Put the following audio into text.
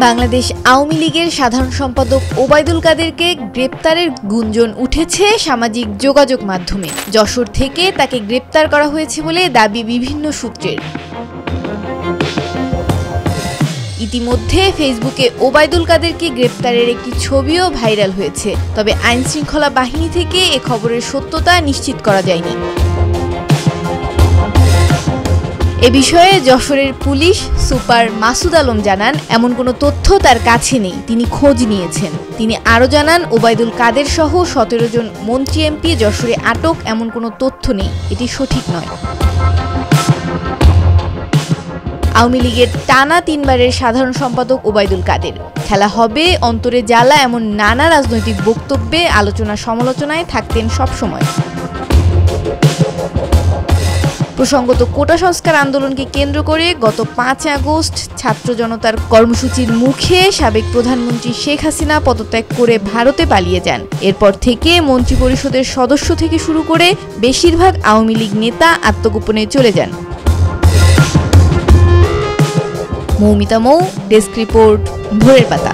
বাংলাদেশ আওয়ামী লীগের সাধারণ সম্পাদক ওবায়দুল কাদেরকে গ্রেপ্তারের গুঞ্জন উঠেছে সামাজিক যোগাযোগ মাধ্যমে। যশোর থেকে তাকে গ্রেপ্তার করা হয়েছে বলে দাবি বিভিন্ন সূত্রের। ইতিমধ্যে ফেসবুকে ওবায়দুল কাদেরকে গ্রেপ্তারের একটি ছবিও ভাইরাল হয়েছে, তবে আইনশৃঙ্খলা বাহিনী থেকে এ খবরের সত্যতা নিশ্চিত করা যায়নি। এ বিষয়ে যশোরের পুলিশ সুপার মাসুদ আলম জানান, এমন কোনো তথ্য তার কাছে নেই, তিনি খোঁজ নিয়েছেন। তিনি আরও জানান, ওবায়দুল কাদের সহ 17 জন মন্ত্রী এমপি যশোরে আটক, এমন কোনো তথ্য নেই, এটি সঠিক নয়। আওয়ামী লীগের টানা 3 বারের সাধারণ সম্পাদক ওবায়দুল কাদের। খেলা হবে অন্তরে জ্বালা, এমন নানা রাজনৈতিক বক্তব্যে আলোচনা সমালোচনায় থাকতেন সবসময়। প্রসঙ্গত, কোটা সংস্কার আন্দোলনকে কেন্দ্র করে গত 5 আগস্ট ছাত্র জনতার কর্মসূচির মুখে সাবেক প্রধানমন্ত্রী শেখ হাসিনা পদত্যাগ করে ভারতে পালিয়ে যান। এরপর থেকে মন্ত্রিপরিষদের সদস্য থেকে শুরু করে বেশিরভাগ আওয়ামী লীগ নেতা আত্মগোপনে চলে যান। মৌমিতা মৌ, ডেস্ক রিপোর্ট, ভোরের পাতা।